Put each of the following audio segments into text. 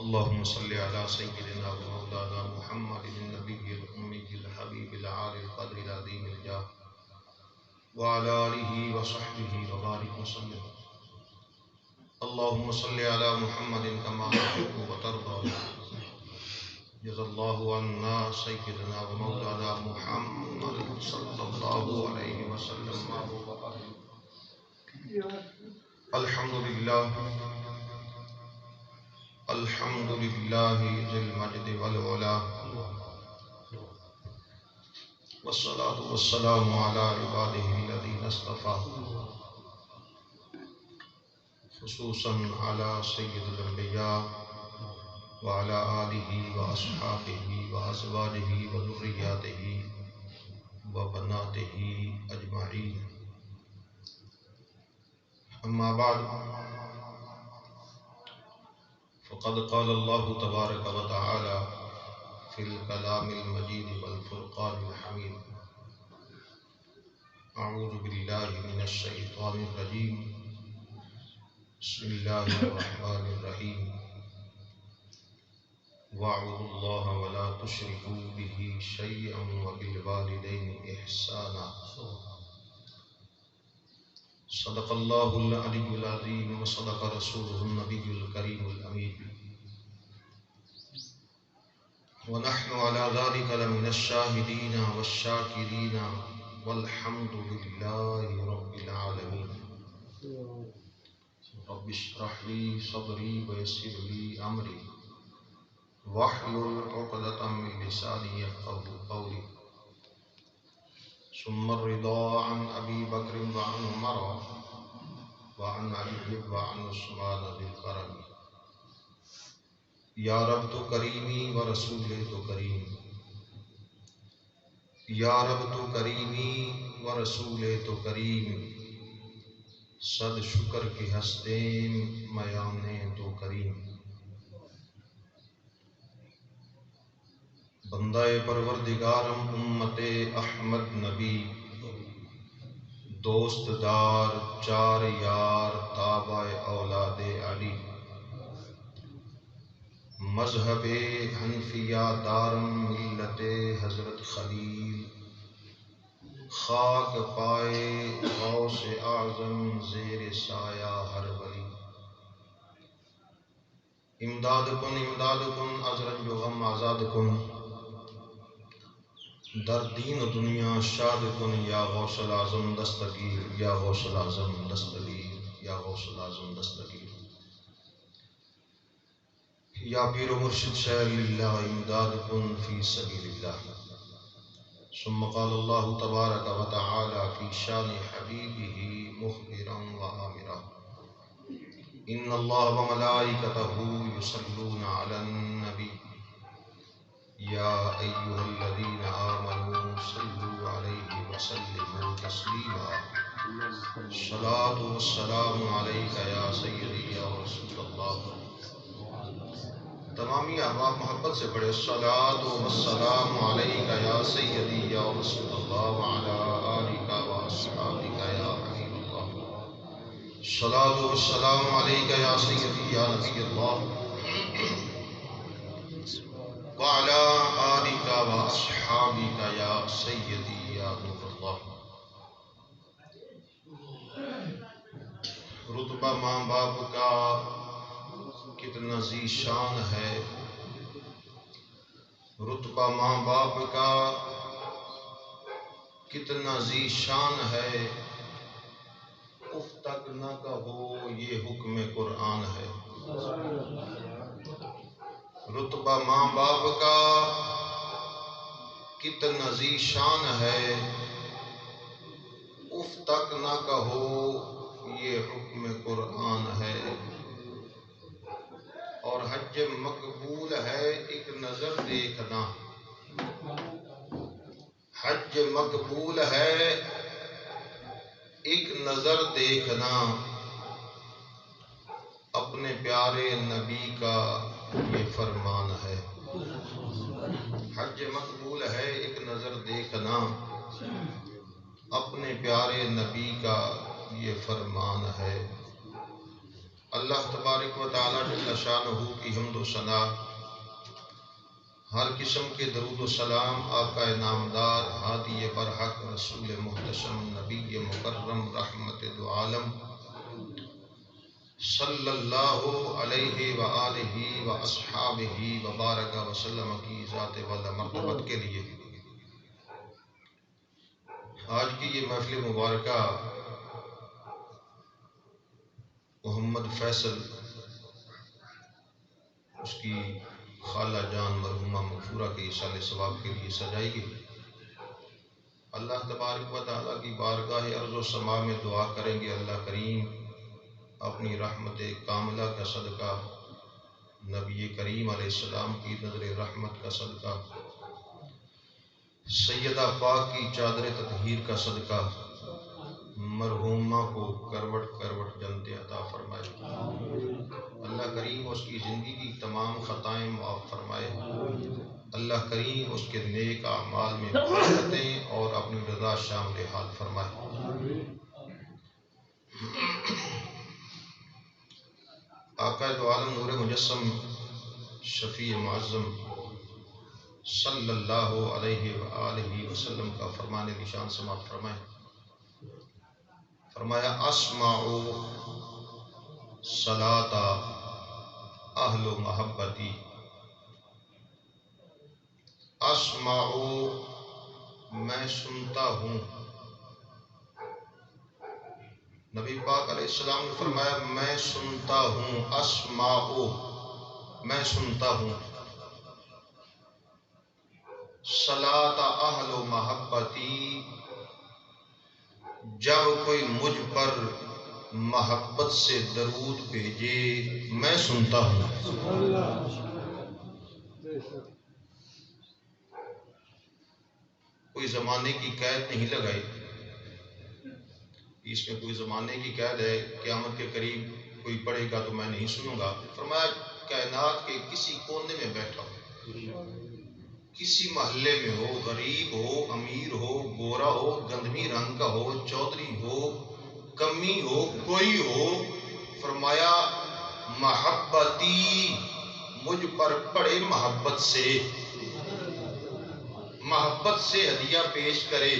اللهم صل على سيدنا ومولانا محمد النبي الأمي الحبيب العالي القدر العظيم الجاه وعلى آله وصحبه وبارك وسلم. اللهم صل على محمد كما تحب وترضى. جزا الله عنا سيدنا ومولانا محمد صلى الله عليه وسلم. الحمد لله الحمد لله ذي المجد والعلا، والصلاة والسلام على عباده الذين اصطفى، خصوصا على سيد الأنبياء وعلى آله وأصحابه وأزواجه وذرياته وبناته أجمعين. أما بعد، فقد قال الله تبارك وتعالى في الكلام المجيد والفرقان الحميد: أعوذ بالله من الشيطان الرجيم، بسم الله الرحمن الرحيم، واعبدوا الله ولا تشركوا به شيئا وبالوالدين إحسانا. صدق الله العلي العظيم وصدق رسوله النبي الكريم الأمين، ونحن على ذلك لمن الشاهدين والشاكرين والحمد لله رب العالمين. رب اشرح لي صدري ويسر لي أمري واحلل عقدة من لساني يفقهوا قولي. ثم الرضا عن أبي بكر وعن عمر وعن علي وعن عثمان ذي الكرم. یا رب تو کریمی و رسول تو کریم، یا رب تو کریمی و رسول تو کریم، صد شکر کی ہستیں میانے تو کریم. بندہ پروردگارم امت احمد نبی، دوست دار چار یار تابع اولاد علی، مذہب حنفیہ دارم ملت حضرت خلیل، خاک پائے غوث اعظم زیر سایہ ہر ولی. امداد کن از رنج و غم آزاد کن، در دین و دنیا شاد کن یا غوث الاعظم دستگیر، یا غوث الاعظم دستگیر، یا غوث الاعظم دستگیر. یا پیر و مرشد شہر للہ امداد کن فی سبیل اللہ. ثم قال اللہ تبارک و تعالی فی شان حبیبہ مخبرا و آمرا: ان اللہ و ملائکتہ یصلون علی النبی یا ایہا الذین آمنوا صلوا علیہ وسلموا تسلیما. الصلاۃ والسلام علیک یا سیدی یا رسول اللہ. تمامی احباب محبت سے پڑھے: الصلاۃ والسلام علیک یا سیدی یا رسول اللہ وعلی آلک واصحابک یا حبیب اللہ. الصلاۃ والسلام علیک یا سیدی یا نبی اللہ وعلی آلک واصحابک یا سیدی یا نور اللہ. رتبہ ماں باپ کا کتنا ذی شان ہے، رتبہ ماں باپ کا کتنا ذی شان ہے، اف تک نہ کہو یہ حکم قرآن ہے. رتبہ ماں باپ کا کتنا ذی شان ہے، اف تک نہ کہو یہ حکم قرآن ہے. اور حج مقبول ہے ایک نظر دیکھنا، حج مقبول ہے ایک نظر دیکھنا، اپنے پیارے نبی کا یہ فرمان ہے. حج مقبول ہے ایک نظر دیکھنا، اپنے پیارے نبی کا یہ فرمان ہے. اللہ تبارک و تعالیٰ جل شانہ کی حمد و ثنا، ہر قسم کے درود و سلام آقا نامدار ہادی برحق رسول محتشم نبی مکرم رحمت دو عالم صلی اللہ علیہ وآلہ واصحابہ وبارک وسلم کی ذات والا مرتبت کے لیے آج کی یہ محفل مبارکہ محمد فیصل اس کی خالہ جان مرحومہ مغفورہ کے ایصال ثواب کے لیے سجائی گئی۔ اللہ تبارک و تعالیٰ کی بارگاہ ارض و سما میں دعا کریں گے اللہ کریم اپنی رحمت کاملہ کا صدقہ، نبی کریم علیہ السلام کی نظر رحمت کا صدقہ، سیدہ پاک کی چادر تطہیر کا صدقہ مرحومہ کو کروٹ کروٹ جنت عطا فرمائے۔ اللہ کریم اس کی زندگی کی تمام خطائیں معاف فرمائے۔ اللہ کریم اس کے نیک اعمال میں برکتیں اور اپنی رضا شامل حال فرمائے۔ آقا دو عالم نور مجسم شفیع معظم صلی اللہ علیہ وآلہ وسلم کا فرمان نشان سماعت فرمائے۔ فرمایا اسمعوا صلاۃ اہل محبتی، اسمعوا میں سنتا ہوں۔ نبی پاک علیہ السلام نے فرمایا میں سنتا ہوں، اسمعوا میں سنتا ہوں، صلاۃ اہل محبتی جب کوئی مجھ پر محبت سے درود بھیجے میں سنتا ہوں۔ کوئی زمانے کی قید نہیں لگائی، اس میں کوئی زمانے کی قید ہے قیامت کے قریب کوئی پڑھے گا تو میں نہیں سنوں گا۔ فرمایا کائنات کے کسی کونے میں بیٹھا ہو، کسی محلے میں ہو، غریب ہو، امیر ہو، گورا ہو، گندمی رنگ کا ہو، چودھری ہو، کمی ہو، کوئی ہو، فرمایا محبتی مجھ پر پڑے، محبت سے ہدیہ پیش کرے۔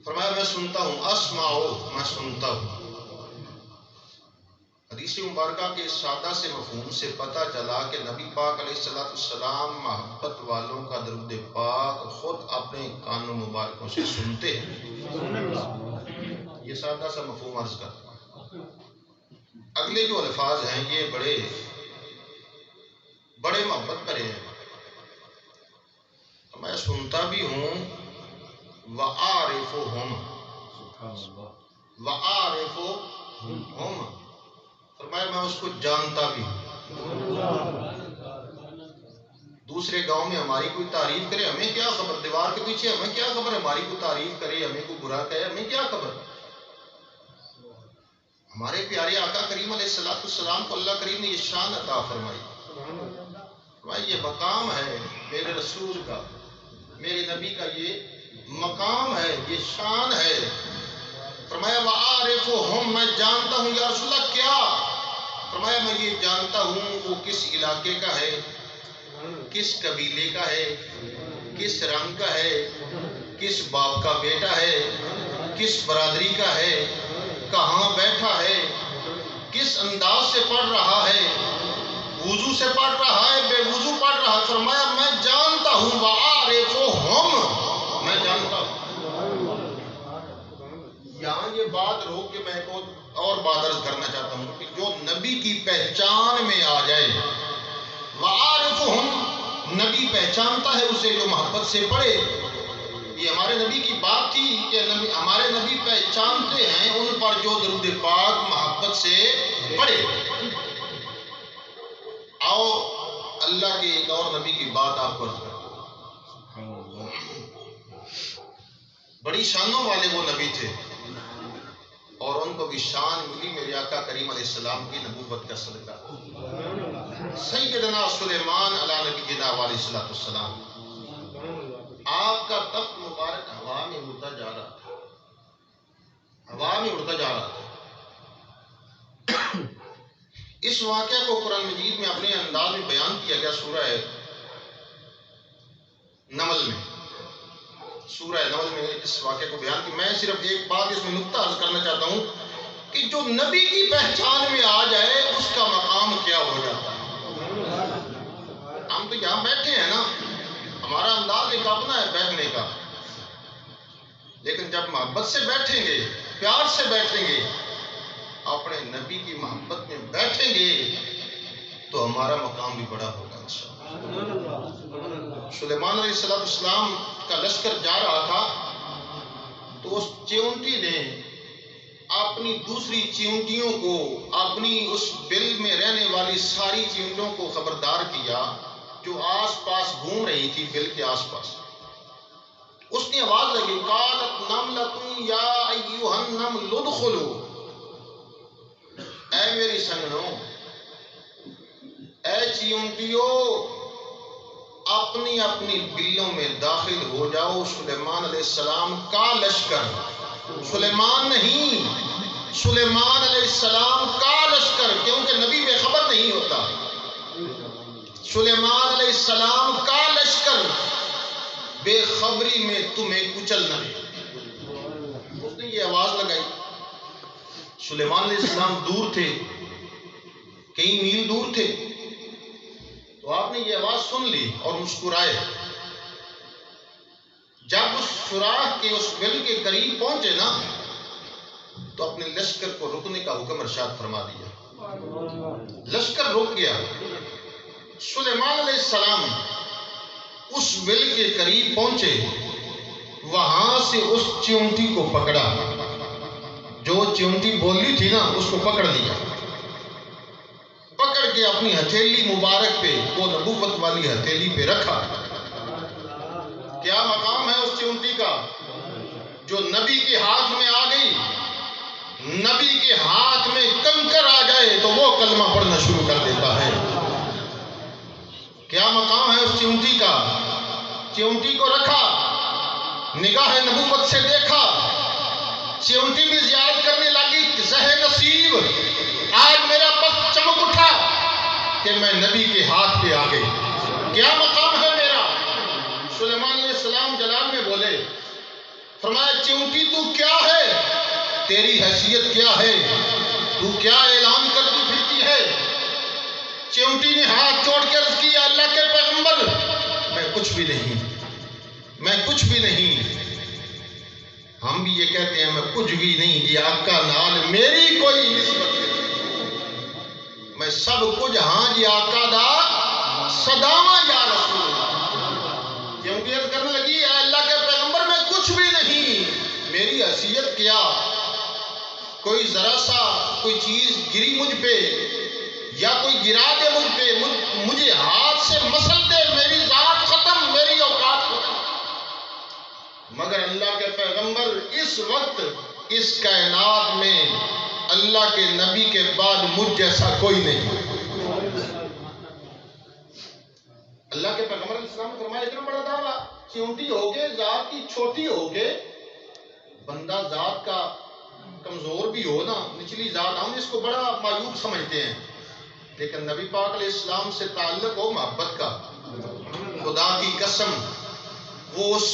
فرمایا میں سنتا ہوں، اسمعو میں سنتا ہوں۔ حدیث مبارکہ کے سادہ سے مفہوم سے پتہ چلا کہ نبی پاک علیہ السلام محبت والوں کا درود پاک خود اپنے کانوں مبارکوں سے سنتے ہیں۔ یہ سادہ سا مفہوم عرض کر۔ اگلے جو الفاظ ہیں یہ بڑے محبت بھرے ہیں۔ میں سنتا بھی ہوں وَعَارِفُهُمْ، فرمایا میں اس کو جانتا بھی ہوں۔ دوسرے گاؤں میں ہماری کوئی تعریف کرے ہمیں کیا خبر، دیوار کے پیچھے ہمیں کیا خبر، ہماری کوئی تعریف کرے ہمیں کوئی برا کہے ہمیں کیا خبر۔ ہمارے پیارے آقا کریم علیہ السلام کو اللہ کریم نے یہ شان عطا فرمائی۔ یہ مقام ہے میرے رسول کا، میرے نبی کا یہ مقام ہے، یہ شان ہے۔ فرمایا وَعَارِفُهُمْ میں جانتا ہوں یا رسول اللہ کیا؟ فرمایا میں یہ جانتا ہوں وہ کس علاقے کا ہے، کس قبیلے کا ہے، کس رنگ کا ہے، کس باپ کا بیٹا ہے، کس برادری کا ہے، کہاں بیٹھا ہے، کس انداز سے پڑھ رہا ہے، وضو سے پڑھ رہا ہے، بے وضو پڑھ رہا ہے۔ فرمایا میں جانتا ہوں وَعَارِفُهُمْ میں جانتا ہوں۔ یہاں یہ بات روک کے میں ایک اور بات عرض کرنا چاہتا ہوں کہ جو نبی کی پہچان میں آ جائے، وَعَارِفُهُمْ نبی پہچانتا ہے اسے جو محبت سے پڑھے۔ یہ ہمارے نبی کی بات تھی کہ ہمارے نبی پہچانتے ہیں ان پر جو درود پاک محبت سے پڑھے۔ آؤ اللہ کے ایک اور نبی کی بات آپ کو عرض کرتا ہوں۔ بڑی شانوں والے وہ نبی تھے اور ان کو بھی شان ملی میرے آقا کریم علیہ السلام کی نبوت کا صدقہ۔ سیدنا سلیمان علیہ نبینا علیہ السلام، آپ کا تخت مبارک ہوا میں اڑتا جا رہا تھا، ہوا میں اڑتا جا رہا تھا۔ اس واقعہ کو قرآن مجید میں اپنے انداز میں بیان کیا گیا سورہ نمل میں اس واقعے کو بیان کی. میں صرف ایک بات اس میں نقطہ عرض کرنا چاہتا ہوں کہ جو نبی کی پہچان میں آ جائے اس کا مقام کیا ہو جاتا ہے. ہم تو یہاں بیٹھے ہیں نا، ہمارا انداز ایک اپنا ہے بیٹھنے کا، لیکن جب محبت سے بیٹھیں گے، پیار سے بیٹھیں گے، اپنے نبی کی محبت میں بیٹھیں گے تو ہمارا مقام بھی بڑا ہوگا انشاءاللہ. سلیمان علیہ السلام کا لشکر جا رہا تھا تو اس چیونٹی نے اپنی دوسری چیونٹیوں کو، اپنی اس بل میں رہنے والی ساری چیونٹیوں کو خبردار کیا جو آس پاس گھوم رہی تھی بل کے آس پاس. اس نے آواز لگی، قالت نملۃ یا ایھا النمل ادخلوا، اے میری سنگنوں، اے چیونٹیوں، اپنی اپنی بلوں میں داخل ہو جاؤ. سلیمان علیہ السلام کا لشکر، سلیمان نہیں، سلیمان علیہ السلام کا لشکر، کیونکہ نبی بے خبر نہیں ہوتا. سلیمان علیہ السلام کا لشکر بے خبری میں تمہیں کچل نہ دے. اس نے یہ آواز لگائی. سلیمان علیہ السلام دور تھے، کئی میل دور تھے، تو آپ نے یہ آواز سن لی اور مسکرائے. جب اس سوراخ کے اس بل کے قریب پہنچے نا تو اپنے لشکر کو رکنے کا حکم ارشاد فرما دیا. لشکر رک گیا. سلیمان علیہ السلام اس بل کے قریب پہنچے، وہاں سے اس چیونٹی کو پکڑا، جو چیونٹی بولی تھی نا اس کو پکڑ لیا. پکڑ کے اپنی ہتھیلی مبارک پہ، وہ نبوت والی ہتھیلی پہ رکھا. کیا مقام ہے اس چیونٹی کا جو نبی کے ہاتھ میں آ گئی. نبی کے ہاتھ میں کنکر آ جائے تو وہ کلمہ پڑھنا شروع کر دیتا ہے. کیا مقام ہے اس چیونٹی کا. چیونٹی کو رکھا، نگاہ نبوت سے دیکھا، چیونٹی بھی زیارت کرنے لگی. زہ نصیب، آج میرا بخت چمک اٹھا کہ میں نبی کے ہاتھ پہ آ گئی. کیا مقام ہے میرا. سلیمان علیہ السلام جلال میں بولے، فرمایا چیونٹی تو کیا ہے، تیری حیثیت کیا ہے، تو کیا اعلان کرتی پھرتی ہے. چیونٹی نے ہاتھ جوڑ کے عرض کیا، اللہ کے پیغمبر، میں کچھ بھی نہیں، میں کچھ بھی نہیں. ہم بھی یہ کہتے ہیں میں کچھ بھی نہیں، یہ آقا نال میری کوئی نسبت نہیں، میں سب کچھ ہاں جی آقا دا صداواں یا رسول اللہ. کیونکہ عرض کرنے لگی، اے اللہ کے پیغمبر میں کچھ بھی نہیں، میری حیثیت کیا. کوئی ذرا سا کوئی چیز گری مجھ پہ یا کوئی گرا دے مجھ پہ، مجھے ہاتھ سے مسل دے، میری ذات ختم، میری اوقات ختم. مگر اللہ کے پیغمبر اس وقت اس کائنات میں اللہ کے نبی کے بعد مجھ جیسا کوئی نہیں. اللہ کے پیغمبر علیہ السلام نے فرمایا، اتنا بڑا دعویٰ، چیونٹی ہو کے ذات کی چھوٹی ہو کے، بندہ ذات کا کمزور بھی ہو نا، نچلی ذات، ہم اس کو بڑا معیوب سمجھتے ہیں، لیکن نبی پاک علیہ السلام سے تعلق ہو محبت کا. خدا کی قسم وہ اس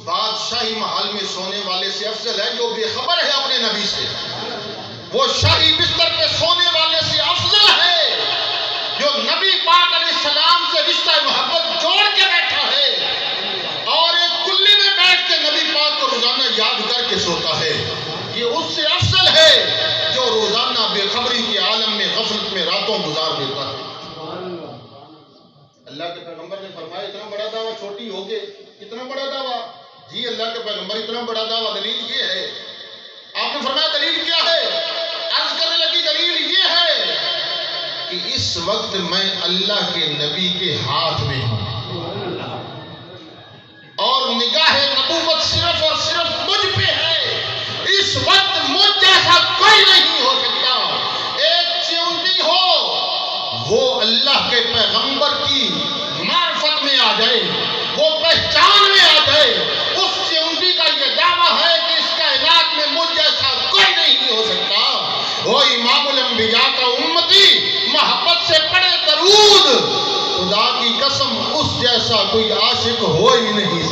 بادشاہی محل میں سونے والے سے افضل ہے جو بے خبر ہے اپنے نبی سے. وہ شاہی بستر پہ سونے والے سے افضل ہے جو نبی پاک علیہ السلام سے رشتہ محبت جوڑ کے بیٹھا ہے اور ایک کلی میں بیٹھ کے نبی پاک کو روزانہ یاد کر کے سوتا ہے. یہ اس سے افضل ہے جو روزانہ بے خبری کے عالم میں غفلت میں راتوں گزار دیتا ہے. اللہ کے پیغمبر نے فرمایا، اتنا بڑا دعویٰ چھوٹی ہو کے، اتنا بڑا دعویٰ. جی اللہ کے پیغمبر اتنا بڑا دعویٰ، دلیل یہ ہے. آپ نے فرمایا دلیل کیا ہے. عرض کرنے لگی دلیل یہ ہے کہ اس وقت میں اللہ کے نبی کے ہاتھ میں ہوں اور نگاہ نبوت صرف اور صرف مجھ پہ ہے. اس وقت مجھ جیسا کوئی نہیں ہو سکتا. ایک چیونٹی ہو وہ اللہ کے پیغمبر کی معرفت میں آ جائے، وہ پہچان میں آ جائے، اس چیونٹی کا یہ دعویٰ ہے کہ اس کائنات میں مجھ جیسا کوئی نہیں ہو سکتا. وہ امام الانبیاء کا امتی خدا کی قسم اس جیسا کوئی عاشق ہو ہی نہیں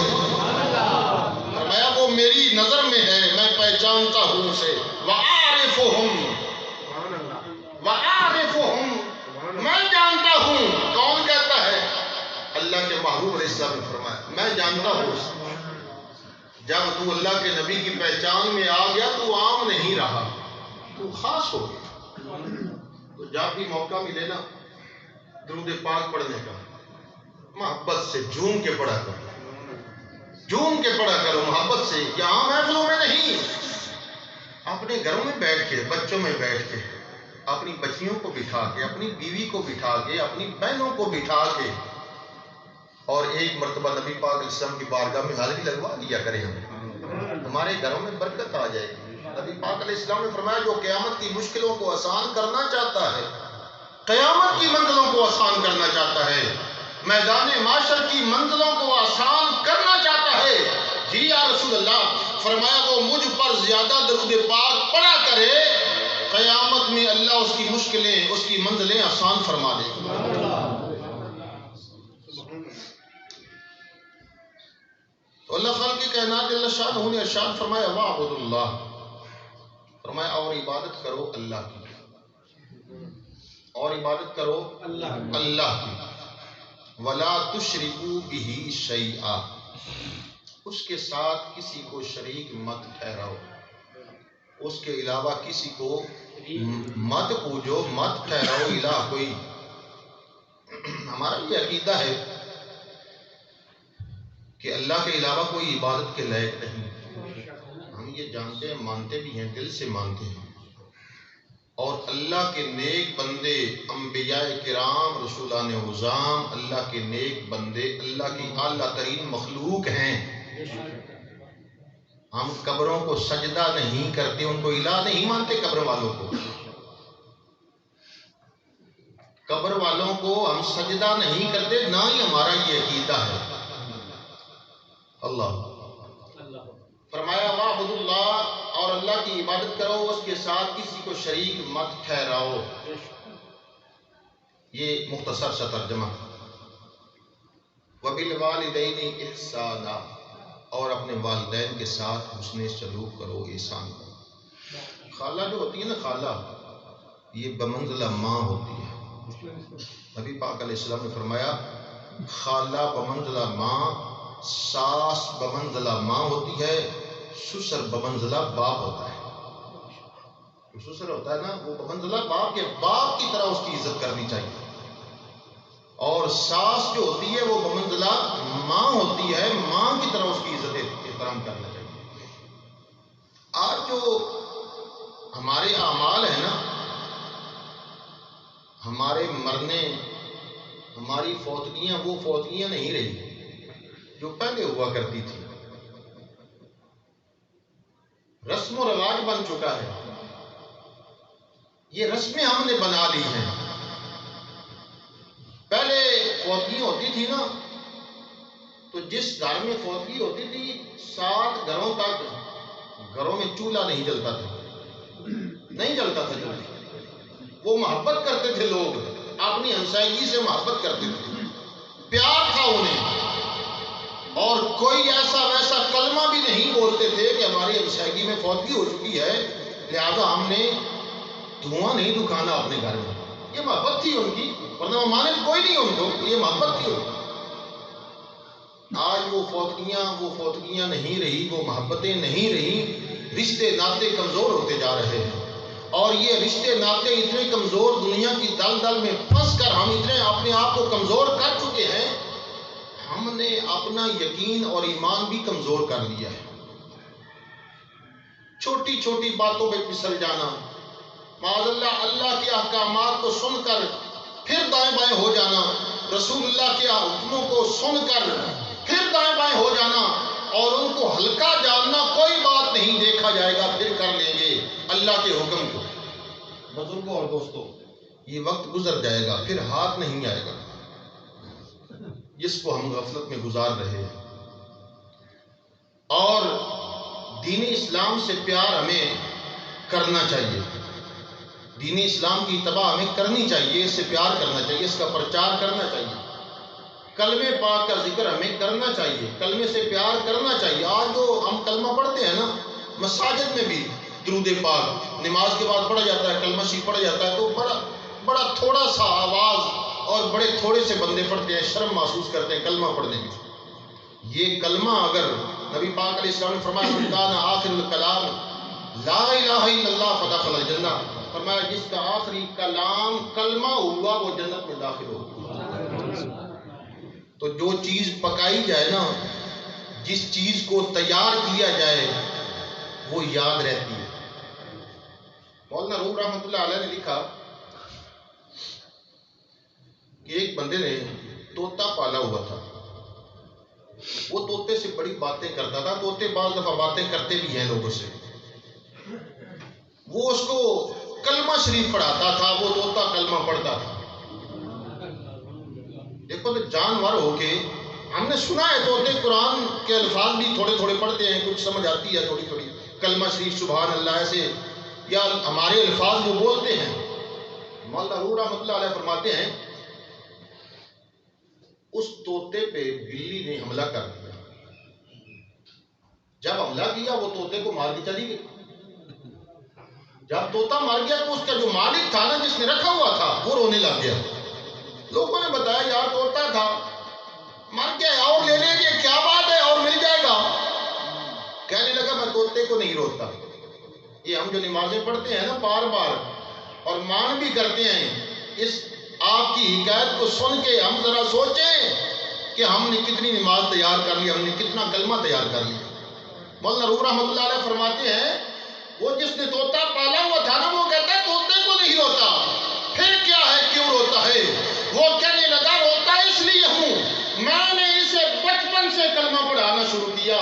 فرمایا وہ میری نظر میں ہے، میں پہچانتا ہوں اسے، وَأَعْرِفُهُمْ میں جانتا ہوں۔ کون کہتا ہے؟ اللہ کے محبوب علیہ السلام نے فرمایا میں جانتا ہوں اسے۔ جب تو اللہ کے نبی کی پہچان میں آ گیا تو عام نہیں رہا، تو خاص ہو گیا۔ تو جب بھی موقع ملے نا درود پاک پڑھنے کا، محبت سے جھوم کے پڑھا کرو، جھوم کے پڑھا کرو محبت سے، یہاں محفلوں میں نہیں، اپنے گھروں میں بیٹھ کے، بچوں میں بیٹھ کے، اپنی بچیوں کو بٹھا کے، اپنی بیوی کو بٹھا کے، اپنی بہنوں کو بٹھا کے، اور ایک مرتبہ نبی پاک علیہ السلام کی بارگاہ میں حاضری لگوا دیا کریں ہمارے گھروں میں برکت آ جائے گی۔ نبی پاک علیہ السلام نے فرمایا جو قیامت کی مشکلوں کو آسان کرنا چاہتا ہے، قیامت کی منزلوں کو آسان کرنا چاہتا ہے، میدان معاشر کی منزلوں کو آسان کرنا چاہتا ہے، جی یا رسول اللہ، فرمایا وہ مجھ پر زیادہ درود پاک پڑھا کرے، قیامت میں اللہ اس کی مشکلیں، اس کی منزلیں آسان فرما دے گا۔ تو اللہ خالق کائنات اللہ شان نے ارشاد فرمایا وَاعْبُدُوا اللَّهَ، فرمایا اور عبادت کرو اللہ کی، اور عبادت کرو اللہ کی، وَلَا تُشْرِكُوا بِهِ شَيْئًا، اس کے ساتھ کسی کو شریک مت ٹھہراؤ، اس کے علاوہ کسی کو مت پوجو، مت ٹھہراؤ الہ کوئی۔ ہمارا یہ عقیدہ ہے کہ اللہ کے علاوہ کوئی عبادت کے لائق نہیں، ہم یہ جانتے ہیں، مانتے بھی ہیں، دل سے مانتے ہیں، اور اللہ کے نیک بندے، انبیاء کرام، رسولان عظام، اللہ کے نیک بندے اللہ کی اعلیٰ ترین مخلوق ہیں۔ ہم قبروں کو سجدہ نہیں کرتے، ان کو الہ نہیں مانتے، قبر والوں کو، قبر والوں کو ہم سجدہ نہیں کرتے، نہ ہی ہمارا یہ عقیدہ ہے۔ اللہ فرمایا وَاعْبُدُوا اللَّهَ، اور اللہ کی عبادت کرو، اس کے ساتھ کسی کو شریک مت ٹھہراؤ۔ یہ مختصر سا ترجمہ۔ وَبِالْوَالِدَيْنِ إِحْسَانًا، اور اپنے والدین کے ساتھ حسن سلوک کرو، احسان کرو۔ خالہ جو ہوتی ہے نا، خالہ یہ بمنزلہ ماں ہوتی ہے۔ نبی پاک علیہ السلام نے فرمایا خالہ بمنزلہ ماں، ساس بمنزلہ ماں ہوتی ہے، سسر بمنزلہ باپ ہوتا ہے۔ جو سسر ہوتا ہے نا وہ بمنزلہ باپ کے، باپ کی طرح اس کی عزت کرنی چاہیے، اور ساس جو ہوتی ہے وہ بمنزلہ ماں ہوتی ہے، ماں کی طرح اس کی عزت احترام کرنا چاہیے۔ آج جو ہمارے اعمال ہیں نا، ہمارے مرنے، ہماری فوتگیاں وہ فوتگیاں نہیں رہی جو پہلے ہوا کرتی تھی، رسم و رواج بن چکا ہے، یہ رسمیں ہم نے بنا لی ہیں۔ پہلے فوتگی ہوتی تھی نا تو جس گھر میں فوتگی ہوتی تھی 7 گھروں تک گھروں میں چولہا نہیں جلتا تھا، نہیں جلتا تھا چولہا، وہ محبت کرتے تھے، لوگ اپنی ہمسائیگی سے محبت کرتے تھے، پیار تھا انہیں، اور کوئی ایسا ویسا کلمہ بھی نہیں بولتے تھے کہ ہماری ہمسائیگی میں فوتگی ہو چکی ہے لہذا ہم نے دھواں نہیں دکھانا اپنے گھر میں۔ یہ محبت تھی ان کی، ورنہ ممانعت کوئی نہیں ان کو، یہ محبت تھی ان کی۔ آج وہ فوتگیاں نہیں رہی، وہ محبتیں نہیں رہی، رشتے ناطے کمزور ہوتے جا رہے ہیں، اور یہ رشتے ناطے اتنے کمزور، دنیا کی دلدل میں پھنس کر ہم اتنے اپنے آپ کو کمزور کر چکے ہیں، ہم نے اپنا یقین اور ایمان بھی کمزور کر لیا ہے۔ چھوٹی چھوٹی باتوں پہ پھسل جانا، معاذ اللہ، اللہ کے احکامات کو سن کر پھر دائیں بائیں ہو جانا، رسول اللہ کے حکموں کو سن کر پھر دائیں بائیں ہو جانا، اور ان کو ہلکا جاننا، کوئی بات نہیں، دیکھا جائے گا، پھر کر لیں گے اللہ کے حکم کو۔ بزرگوں اور دوستوں، یہ وقت گزر جائے گا، پھر ہاتھ نہیں آئے گا، جس کو ہم غفلت میں گزار رہے ہیں۔ اور دین اسلام سے پیار ہمیں کرنا چاہیے، دین اسلام کی اتباع ہمیں کرنی چاہیے، اس سے پیار کرنا چاہیے، اس کا پرچار کرنا چاہیے۔ کلمے پاک کا ذکر ہمیں کرنا چاہیے، کلمے سے پیار کرنا چاہیے۔ آج جو ہم کلمہ پڑھتے ہیں نا، مساجد میں بھی درود پاک نماز کے بعد پڑھا جاتا ہے، کلمہ شریف پڑھا جاتا ہے، تو بڑا تھوڑا سا آواز اور بڑے تھوڑے سے بندے پڑھتے ہیں، شرم محسوس کرتے ہیں کلمہ پڑھنے میں۔ یہ کلمہ اگر نبی پاک علیہ السلام نے فرمایا من کان آخر الکلام لا الہ الا اللہ فدخل الجنہ، فرمایا جس کا آخری کلام کلمہ ہوا وہ جنت میں داخل ہوگا۔ تو جو چیز پکائی جائے نا، جس چیز کو تیار کیا جائے وہ یاد رہتی ہے۔ مولانا روم رحمۃ اللہ علیہ نے لکھا کہ ایک بندے نے طوطا پالا ہوا تھا، وہ طوطے سے بڑی باتیں کرتا تھا، طوطے بعض دفعہ باتیں کرتے بھی ہیں لوگوں سے۔ وہ اس کو کلمہ شریف پڑھاتا تھا، وہ طوطا کلمہ پڑھتا تھا۔ دیکھو تو جانور ہو کے ہم نے سنا ہے طوطے قرآن کے الفاظ بھی تھوڑے تھوڑے پڑھتے ہیں، کچھ سمجھ آتی ہے تھوڑی تھوڑی، کلمہ شریف سبحان اللہ ایسے یا ہمارے الفاظ وہ بولتے ہیں۔ مولانا روح رحمۃ اللہ علیہ فرماتے ہیں اس طوطے پہ بلی نے حملہ کر دیا۔ جب حملہ کیا وہ طوطے کو مار کے چلی گئی۔ جب طوطا مر گیا تو اس کا جو مالک تھا نا، جس نے رکھا ہوا تھا، وہ رونے لگ گیا۔ لوگوں نے بتایا یار طوطا تھا مر گیا اور لے لیں گے، کیا بات ہے اور مل جائے گا۔ کہنے لگا میں طوطے کو نہیں روکتا۔ یہ ہم جو نمازیں پڑھتے ہیں نا بار بار اور مان بھی کرتے ہیں، اس آپ کی حکایت کو سن کے ہم ذرا سوچیں کہ ہم نے کتنی نماز تیار کر لی، ہم نے کتنا کلمہ تیار کر لیا۔ مولانا روح رحمۃ اللہ علیہ فرماتے ہیں وہ جس نے طوطا پالا ہوا تھا نا، وہ کہتا ہے طوطے کو نہیں روتا، پھر کیا ہے کیوں روتا ہے؟ وہ کہنے لگا روتا اس لیے ہوں میں نے اسے بچپن سے کلمہ پڑھانا شروع کیا،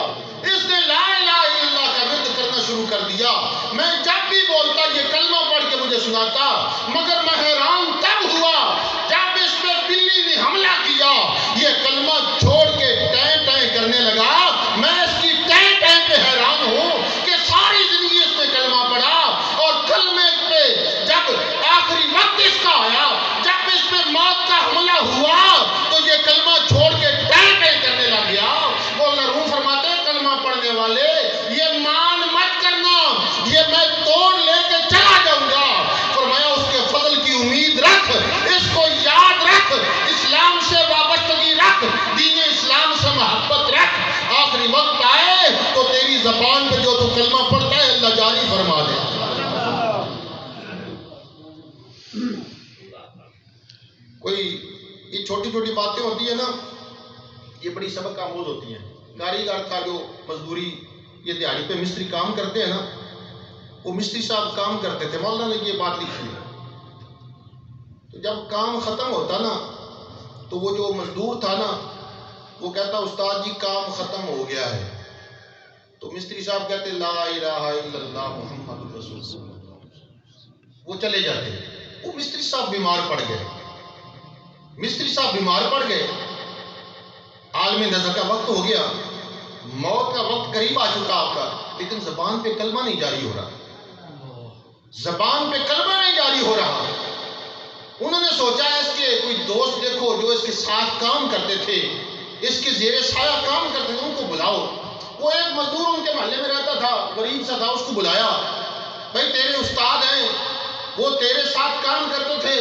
اس نے لا الہ الا اللہ کا ورد کرنا شروع کر دیا، میں جب بھی بولتا یہ کلمہ پڑھ کے مجھے سناتا، مگر میں حیران تب ہوا جب اس پہ بلی نے حملہ کیا، یہ کلمہ چھوڑ کے ٹیں ٹیں کرنے لگا۔ میں اس کی ٹیں ٹیں پہ حیران ہوں کہ ساری زندگی اس نے کلمہ پڑھا اور کلمے پہ جب آخری وقت اس کا آیا، جب اس پہ موت کا حملہ ہوا تو یہ کلمہ چھوڑ کے ٹیں ٹیں کرنے لگ گیا۔ مولانا روح فرماتے ہیں کلمہ پڑھنے والے یہ مان مت کرنا، یہ میں توڑ لے کے چلا جاؤں گا۔ فرمایا اس کے فضل کی امید رکھ، اس کو یاد رکھ، اسلام سے وابستگی رکھ، دین اسلام سے محبت رکھ، آخری وقت آئے تو تیری زبان پہ جو تو کلمہ پڑھتا ہے اللہ جاری فرما دے۔ کوئی یہ چھوٹی چھوٹی باتیں ہوتی ہیں نا، یہ بڑی سبق آموز ہوتی ہیں۔ کاریگر تھا جو مزدوری یہ دیہڑی پہ مستری کام کرتے ہیں نا، وہ مستری صاحب کام کرتے تھے، مولانا نے یہ بات لکھی ہے۔ تو جب کام ختم ہوتا نا تو وہ جو مزدور تھا نا وہ کہتا استاد جی کام ختم ہو گیا ہے، تو مستری صاحب کہتے لا الہ الا اللہ محمد رسول اللہ، وہ چلے جاتے۔ وہ مستری صاحب بیمار پڑ گئے، مستری صاحب بیمار پڑ گئے، عالم نظر کا وقت ہو گیا، موت کا وقت قریب آ چکا آپ کا، لیکن زبان پہ کلمہ نہیں جاری ہو رہا، زبان پہ کلمہ نہیں جاری ہو رہا۔ انہوں نے سوچا اس کے کوئی دوست دیکھو جو اس کے ساتھ کام کرتے تھے، اس کے زیر سایہ کام کرتے تھے، ان کو بلاؤ۔ وہ ایک مزدور ان کے محلے میں رہتا تھا، غریب سا تھا، اس کو بلایا، بھائی تیرے استاد ہیں، وہ تیرے ساتھ کام کرتے تھے،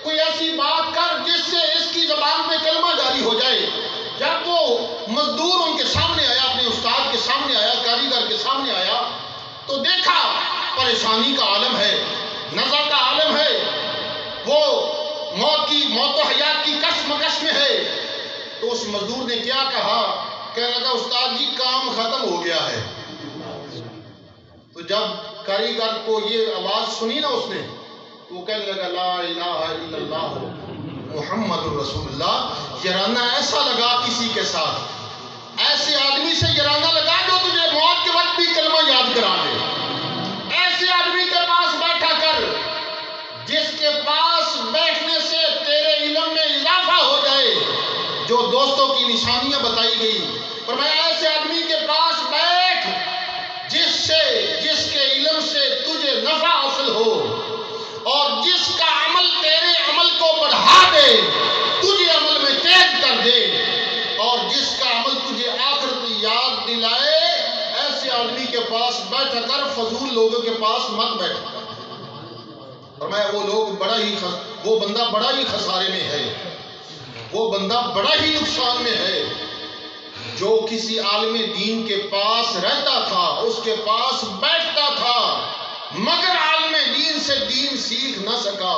کوئی ایسی بات کر جس سے اس کی زبان پہ کلمہ جاری ہو جائے۔ جب وہ مزدور ان کے سامنے آیا، اپنے استاد کے سامنے آیا، کاریگر کے سامنے آیا، تو دیکھا پریشانی کا عالم ہے، نظر کا عالم ہے، وہ موت و حیات کی کشمکش میں ہے۔ تو اس مزدور نے کیا کہا؟ کہنے لگا استاد جی کام ختم ہو گیا ہے۔ تو جب کاریگر کو یہ آواز سنی نا اس نے، تو وہ کہنے لگا لا الہ الا اللہ محمد الرسول اللہ۔ یرانہ ایسا لگا کسی کے ساتھ، ایسے آدمی سے یرانہ لگا جو تجھے موت کے وقت بھی کلمہ یاد کرا دے، ایسے آدمی کے پاس بیٹھا کر جس کے پاس بیٹھنے سے تیرے علم میں اضافہ ہو جائے، جو دوستوں کی نشانیاں بتائی گئی، فرمایا ایسے آدمی کے پاس بیٹھ جس کے علم سے تجھے نفع حاصل ہو اور جس کا عمل تیرے عمل کو بڑھا دے، تجھے عمل میں تیز کر دے۔ لوگوں کے پاس مت بیٹھا۔ فرمایا وہ بندہ بڑا ہی خسارے میں ہے، وہ بندہ بڑا ہی نقصان میں ہے جو کسی عالم دین کے پاس رہتا تھا، اس کے پاس بیٹھتا تھا، مگر عالم دین سے دین سیکھ نہ سکا۔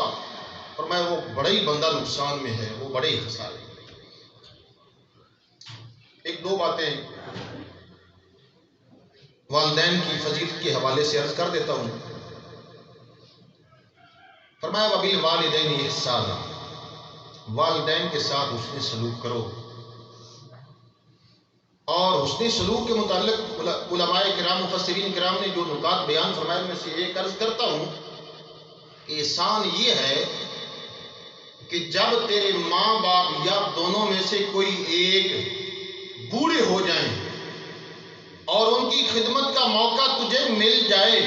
فرمایا وہ بڑا ہی بندہ نقصان میں ہے، وہ بڑے ہی خسارے میں۔ ایک دو باتیں والدین کی فضیلت کے حوالے سے عرض کر دیتا ہوں۔ فرمایا وَبِالْوَالِدَيْنِ إِحْسَانًا، والدین کے ساتھ حسن سلوک کرو۔ اور حسن سلوک کے متعلق علماء کرام مفسرین کرام نے جو نکات بیان فرمائے میں سے ایک عرض کرتا ہوں۔ احسان یہ ہے کہ جب تیرے ماں باپ یا دونوں میں سے کوئی ایک بوڑھے ہو جائیں اور ان کی خدمت کا موقع تجھے مل جائے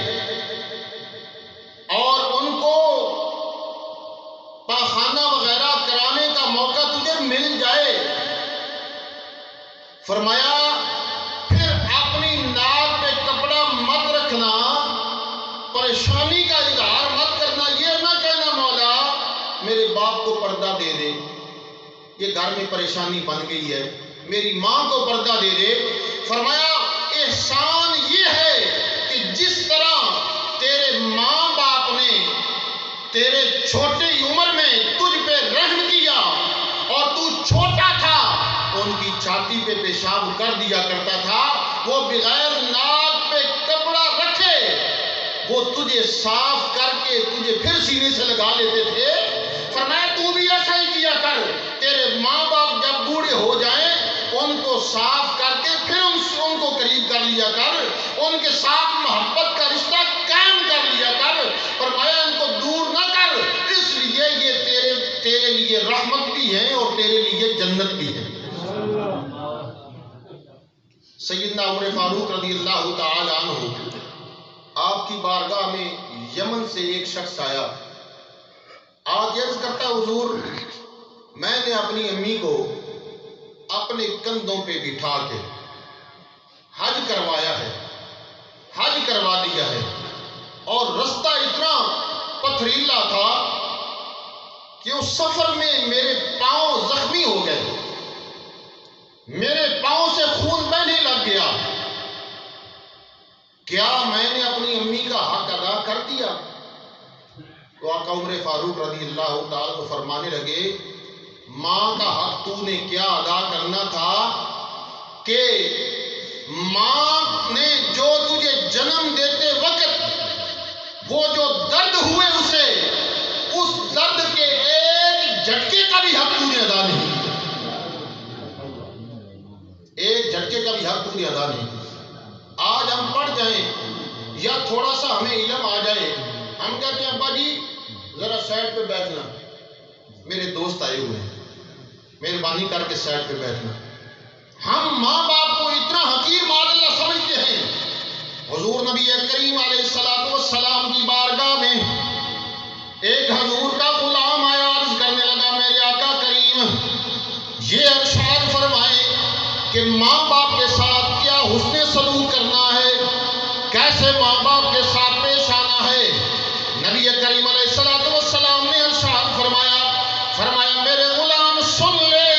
اور ان کو پاخانہ وغیرہ کرانے کا موقع تجھے مل جائے، فرمایا پھر اپنی ناک پہ کپڑا مت رکھنا، پریشانی کا اظہار مت کرنا، یہ نہ کہنا مولا میرے باپ کو پردہ دے دے، یہ گھر میں پریشانی بن گئی ہے، میری ماں کو پردہ دے دے۔ فرمایا احسان یہ ہے کہ جس طرح تیرے ماں باپ نے تیرے چھوٹی عمر میں تجھ پہ رحم کیا اور تو چھوٹا تھا، ان کی چھاتی پہ پیشاب کر دیا کرتا تھا، وہ بغیر ناک پہ کپڑا رکھے وہ تجھے صاف کر کے تجھے پھر سینے سے لگا لیتے تھے۔ فرمایا تو بھی ایسا ہی کیا کر، تیرے ماں باپ جب بوڑھے ہو جائیں ان کو صاف کر کے پھر ان کو قریب کر لیا کر، ان کے ساتھ محبت کا رشتہ قائم کر لیا کر۔ فرمایا ان کو دور نہ کر، اس لیے یہ تیرے لیے رحمت بھی ہے اور تیرے لیے جنت بھی ہے۔ سیدنا عمر فاروق رضی اللہ تعالی عنہ، آپ کی بارگاہ میں یمن سے ایک شخص آیا، آج عرض کرتا حضور میں نے اپنی امی کو اپنے کندھوں پہ بٹھا کے حج کروایا ہے، حج کروا دیا ہے، اور رستہ اتنا پتھریلا تھا کہ اس سفر میں میرے پاؤں زخمی ہو گئے، میرے پاؤں سے خون بہنے لگ گیا، کیا میں نے اپنی امی کا حق ادا کر دیا؟ تو آقا عمر فاروق رضی اللہ تعالیٰ کو فرمانے لگے ماں کا حق تو نے کیا ادا کرنا تھا کہ ماں نے جو تجھے جنم دیتے وقت وہ جو درد ہوئے اسے، اس درد کے ایک جھٹکے کا بھی حق تو نے ادا نہیں، ایک جھٹکے کا بھی حق تو نے ادا نہیں۔ آج ہم پڑھ جائیں یا تھوڑا سا ہمیں علم آ جائے، ہم کہتے ہیں ابا جی ذرا سائڈ پہ بیٹھنا، میرے دوست آئے ہوئے ہیں، مہربانی کر کے سائڈ پہ بیٹھنا۔ ہم ماں باپ کو اتنا حقیر مال اللہ سمجھتے ہیں۔ حضور نبی کریم علیہ السلام کی بارگاہ میں ایک حضور کا غلام آیا، عرض کرنے لگا میرے آقا کریم یہ ارشاد فرمائے کہ ماں باپ کے ساتھ کیا حسن سلوک کرنا ہے، کیسے ماں باپ کے ساتھ پیش آنا ہے۔ نبی کریم علیہ السلام نے ارشاد فرمایا میرے غلام سن لے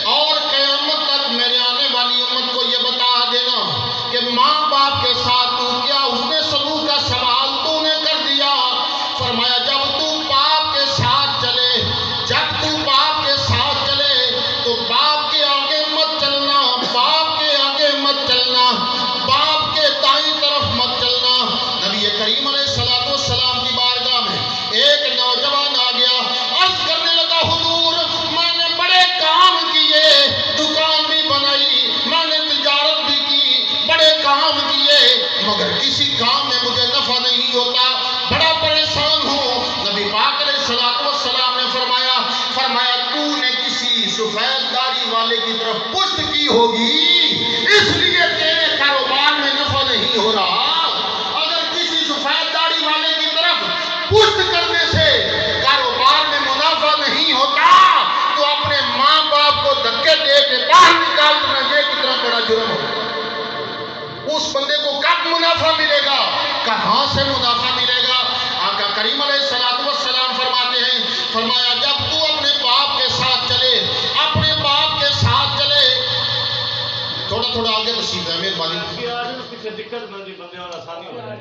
اور قیامت تک میرے آنے والی امت کو یہ بتا دینا کہ ماں باپ کے ساتھ تو کیا حسن سلوک کا سوال تو نے کر دیا۔ فرمایا جب تو باپ مہربانی.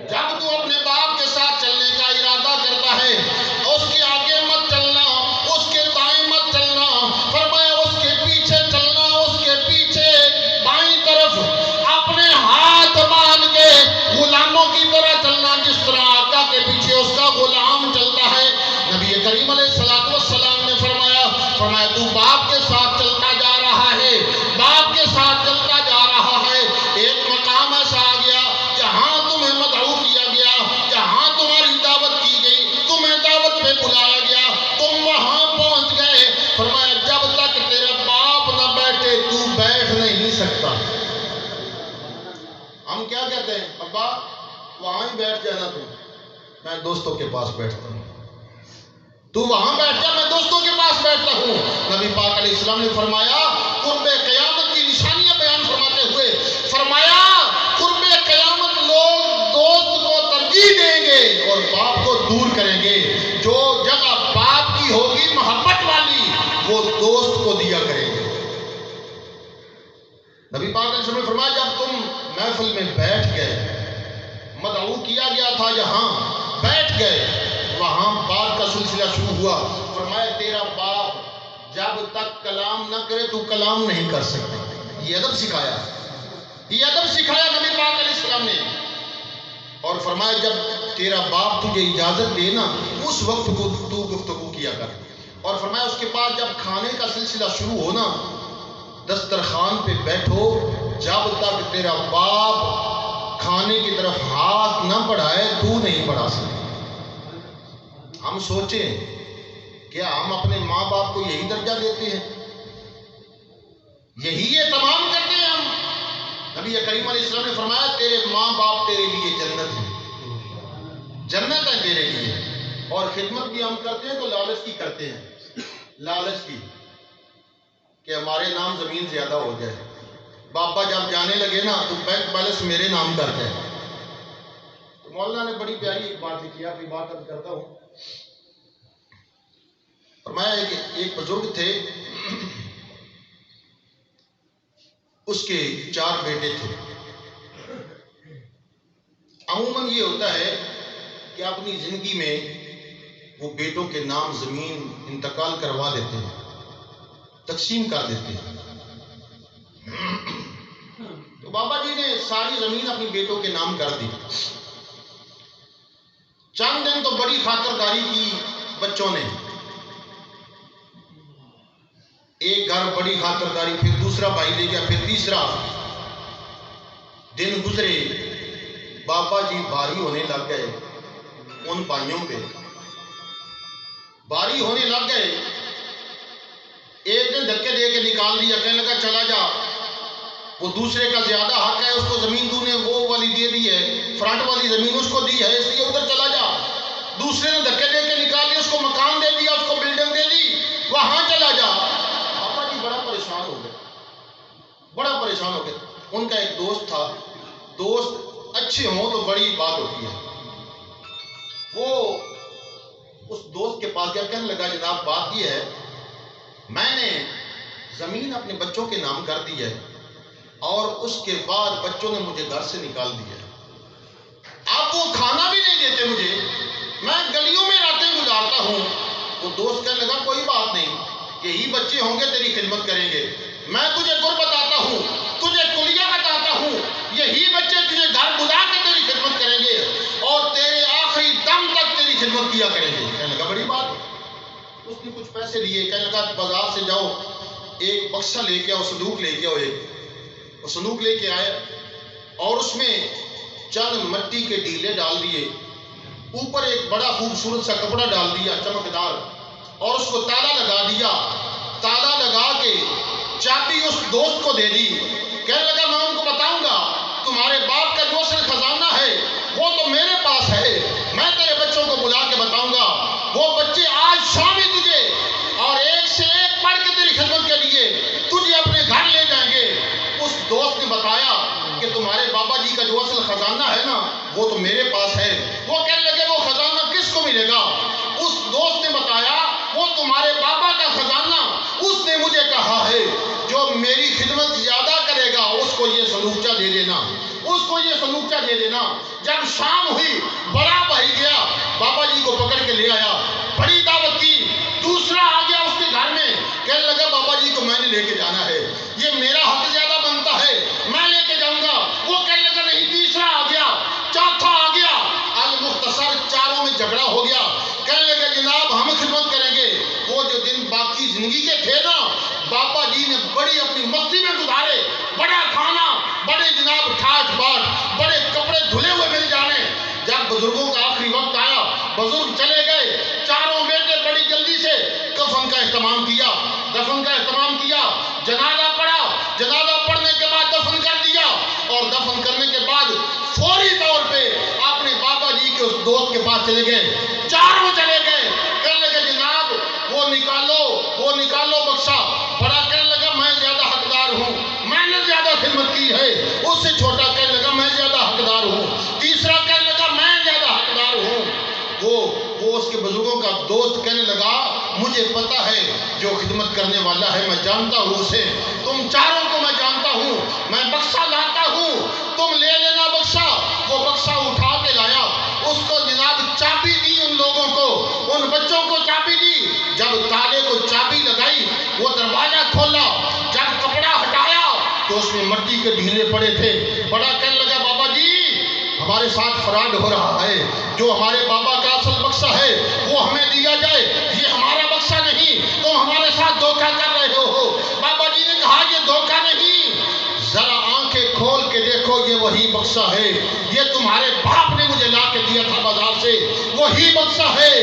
جب تو اپنے باپ کے ساتھ چلنے کا ارادہ کرتا ہے اس کے آگے مت چلنا، اس کے دائیں مت چلنا. فرمایا اس کے پیچھے چلنا، اس کے پیچھے بائیں طرف اپنے ہاتھ باندھ کے غلاموں کی طرح چلنا، جس طرح آقا کے پیچھے اس کا غلام چلتا ہے. نبی کریم علیہ السلام نے فرمایا تو باپ کے ساتھ چلتا جا رہا ہے، باپ کے ساتھ چلتا جا رہا ہے. ایک مقام ایسا آ گیا جہاں تمہیں مدعو کیا گیا، جہاں تمہاری دعوت کی گئی، تمہیں دعوت پہ بلایا گیا، تم وہاں پہنچ گئے. فرمایا جب تک تیرا باپ نہ بیٹھے تو بیٹھ نہیں سکتا. ہم کیا کہتے ہیں؟ ابا وہاں ہی بیٹھ جانا، میں دوستوں کے پاس بیٹھتا ہوں. تو وہاں بیٹھ جا، میں دوستوں کے پاس بیٹھتا ہوں. نبی پاک علیہ السلام نے فرمایا قرب قیامت کی نشانیاں بیان فرماتے ہوئے فرمایا قرب قیامت لوگ دوست کو ترجیح دیں گے اور باپ کو دور کریں گے. جو جگہ باپ کی ہوگی محبت والی وہ دوست کو دیا کریں گے. نبی پاک علیہ السلام نے فرمایا جب تم محفل میں بیٹھ گئے، مدعو کیا گیا تھا جہاں بیٹھ گئے، وہاں بات کا سلسلہ شروع ہوا. فرمایا تیرا باپ جب تک کلام نہ کرے تو کلام نہیں کر سکتا. یہ ادب سکھایا، یہ ادب سکھایا نبی پاک علیہ السلام نے. اور فرمایا جب تیرا باپ تجھے اجازت دے نا اس وقت کو تو گفتگو کیا کر. اور فرمایا اس کے بعد جب کھانے کا سلسلہ شروع ہو نا دسترخوان پہ بیٹھو، جب تک تیرا باپ کھانے کی طرف ہاتھ نہ بڑھائے تو نہیں بڑھا سکتا. ہم سوچیں کیا ہم اپنے ماں باپ کو یہی درجہ دیتے ہیں؟ یہی یہ تمام کرتے ہیں ہم. نبی کریم علیہ السلام نے فرمایا تیرے ماں باپ تیرے لیے جنت ہے، جنت ہے تیرے لیے. اور خدمت بھی ہم کرتے ہیں تو لالچ کی کرتے ہیں، لالچ کی کہ ہمارے نام زمین زیادہ ہو جائے. بابا جب جانے لگے نا تو بینک بیلنس میرے نام کر جائے. تو مولانا نے بڑی پیاری ایک بات لکھی، آپ کی بات اب کرتا ہوں. فرمایا ایک بزرگ تھے، اس کے 4 بیٹے تھے. عموماً یہ ہوتا ہے کہ اپنی زندگی میں وہ بیٹوں کے نام زمین انتقال کروا دیتے ہیں، تقسیم کر دیتے ہیں. تو بابا جی نے ساری زمین اپنی بیٹوں کے نام کر دی. چند دن تو بڑی خاطرداری کی بچوں نے، ایک گھر بڑی خاطرداری، پھر دوسرا بھائی لے گیا، پھر تیسرا. دن گزرے، بابا جی بھاری ہونے لگ گئے، ان بھائیوں پہ بھاری ہونے لگ گئے. ایک دن دھکے دے کے نکال دیا، کہنے لگا چلا جا، وہ دوسرے کا زیادہ حق ہے، اس کو زمین تو نے وہ والی دے دی ہے، فرنٹ والی زمین اس کو دی ہے، اس لیے ادھر چلا جا. دوسرے نے دھکے دے کے نکال دیا، اس کو مکان دے دیا، اس کو بلڈنگ دے دی، وہاں چلا جا. بابا جی بڑا پریشان ہو گئے، بڑا پریشان ہو گئے. ان کا ایک دوست تھا، دوست اچھے ہوں تو بڑی بات ہوتی ہے. وہ اس دوست کے پاس گیا، کہنے لگا جناب بات یہ ہے میں نے زمین اپنے بچوں کے نام کر دی ہے اور اس کے بعد بچوں نے مجھے گھر سے نکال دیا. آپ وہ کھانا بھی نہیں دیتے مجھے، میں گلیوں میں راتیں گزارتا ہوں. وہ دوست کہنے لگا کوئی بات نہیں، یہی بچے ہوں گے تیری خدمت کریں گے. میں تجھے گر بتاتا ہوں، تجھے کلیہ بتاتا ہوں، یہی بچے تجھے گھر بلا کے تیری خدمت کریں گے اور تیرے آخری دم تک تیری خدمت کیا کریں گے. کہنے لگا بڑی بات. اس نے کچھ پیسے دیے، کہنے لگا بازار سے جاؤ ایک بکسا لے کے آؤ، صندوق لے کے آؤ. ایک صندوق لے کے آئے اور اس میں چند مٹی کے ڈیلے ڈال دیے، اوپر ایک بڑا خوبصورت سا کپڑا ڈال دیا چمکدار، اور اس کو تالا لگا دیا. تالا لگا کے چابی اس دوست کو دے دی. کہنے لگا میں ان کو بتاؤں گا تمہارے باپ کا جو اصل خزانہ ہے وہ تو میرے پاس ہے، میں تیرے بچوں کو بلا کے بتاؤں گا. وہ بچے آج شام ہی تجھے اور ایک سے ایک پڑھ کے تیری خدمت کے لیے تجھے اپنے گھر لے جائیں گے. اس دوست نے بتایا کہ تمہارے بابا جی کا جو اصل خزانہ ہے نا وہ تو میرے پاس ہے. وہ کہنے لگے وہ خزانہ کس کو ملے گا؟ اس دوست نے بتایا وہ تمہارے بابا کا خزانہ اس نے مجھے کہا ہے جو میری خدمت زیادہ کرے گا اس کو یہ صندوقچہ دے دینا، اس کو یہ سلوکچہ دے دینا۔ جب شام ہوئی بڑا بھائی گیا بابا جی کو پکڑ کے لے آیا، بڑی دعوت کی، دوسرا آ گیا اس کے گھر میں، کہنے لگا بابا جی کو میں نے لے کے جانا ہے، یہ میرا حق زیادہ بنتا ہے، میں لے کے جاؤں گا۔ وہ کہنے لگا نہیں، تیسرا آ گیا، چوتھا آ گیا، المختصر چاروں میں جھگڑا ہو گیا۔ کہنے لگا جناب ہم خدمت کریں گے۔ وہ جو دن باقی زندگی کے تھے نا، بابا جی نے بڑی اپنی مستی میں گزارے، بڑا کھانا، بڑے جناب ٹھاٹ باٹ، بڑے کپڑے دھلے ہوئے مل جانے۔ جب بزرگوں کا آخری وقت آیا، بزرگ چلے گئے، چاروں بیٹے بڑی جلدی سے کفن کا اہتمام کیا، دفن کا اہتمام کیا، جنازہ پڑھا، جنازہ پڑھنے کے بعد دفن کر دیا، اور دفن کرنے کے بعد فوری طور پہ اپنے بابا جی کے اس دوست کے پاس چلے گئے، چاروں چلے گئے۔ کہنے لگے جناب وہ نکالو بکسا۔ بڑا کہنے لگا میں زیادہ حقدار ہوں، میں نے زیادہ خدمت کی ہے۔ اس سے چھوٹا کہنے لگا میں زیادہ حقدار ہوں۔ تیسرا کہنے لگا میں زیادہ حقدار ہوں۔ وہ اس کے بزرگوں کا دوست کہنے لگا مجھے پتا ہے جو خدمت کرنے والا ہے، میں جانتا ہوں اسے، تم چاروں کو میں جانتا ہوں، میں بکسا لاتا ہوں، تم لے لینا بکسا۔ وہ بکسا اٹھا کے لایا، اس کو جناب چابی دی، ان لوگوں کو، ان بچوں کو چابی دی۔ جب تالے کو چابی لگائی، وہ دروازہ کھولا، جب کپڑا ہٹایا تو اس میں مٹی کے ڈھیلے پڑے تھے۔ بڑا کہنے لگا بابا جی ہمارے ساتھ فراڈ ہو رہا ہے، جو ہمارے بابا کا اصل بکسا ہے وہ ہمیں دیا جائے، یہ ہمارا بکسا نہیں، تم ہمارے ساتھ دھوکہ کر رہے ہو۔ بابا جی نے کہا یہ دھوکہ نہیں، ذرا آنکھیں کھول کے دیکھو، یہ وہی بکسا ہے، یہ تمہارے باپ نے مجھے لا کے دیا تھا بازار سے، وہی بکسا ہے۔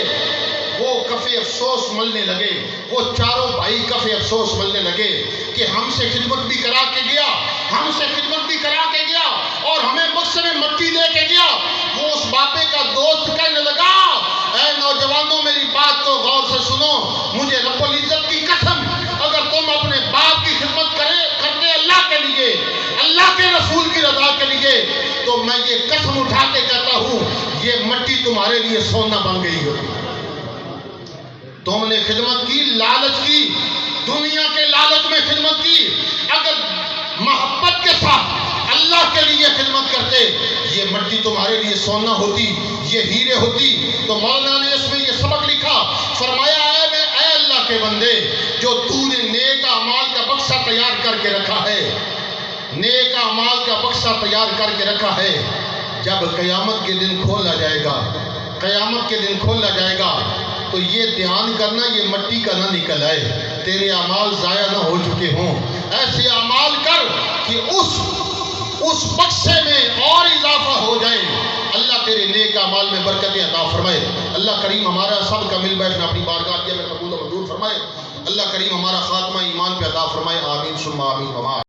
وہ کفِ افسوس ملنے لگے، وہ چاروں بھائی کفِ افسوس ملنے لگے کہ ہم سے خدمت بھی کرا کے گیا، ہم سے خدمت بھی کرا کے گیا، اور ہمیں بکسے میں مٹی دے کے گیا۔ وہ اس باپے کا دوست کہنے لگا اے نوجوانوں میری بات کو غور سے سنو، مجھے رب العزت کی قسم اگر تم اپنے باپ کی خدمت کرتے اللہ کے لیے، اللہ کے رسول کی رضا کے لیے، تو میں یہ قسم اٹھا کے کہتا ہوں یہ مٹی تمہارے لیے سونا بن گئی ہوگی۔ تم نے خدمت کی، لالچ کی، دنیا کے لالچ میں خدمت کی، اگر محبت کے ساتھ اللہ کے لیے خدمت کرتے، یہ مٹی تمہارے لیے سونا ہوتی، یہ ہیرے ہوتی۔ تو مولانا نے اس میں یہ سبق لکھا، فرمایا اے اللہ کے بندے، جو تو نے نیک اعمال کا بکسا تیار کر کے رکھا ہے، نیک اعمال کا بکسا تیار کر کے رکھا ہے، جب قیامت کے دن کھولا جائے گا، قیامت کے دن کھولا جائے گا، تو یہ دھیان کرنا یہ مٹی کا نہ نکل آئے، تیرے اعمال ضائع نہ ہو چکے ہوں۔ ایسے اعمال کر کہ اس بکسے میں اور اضافہ ہو جائے، اللہ تیرے نیک اعمال میں برکتیں عطا فرمائے۔ اللہ کریم ہمارا سب کا مل بیٹھنا اپنی بارگاہ میں قبول و منظور فرمائے۔ اللہ کریم ہمارا خاتمہ ایمان پہ عطا فرمائے، آمین ثم آمین۔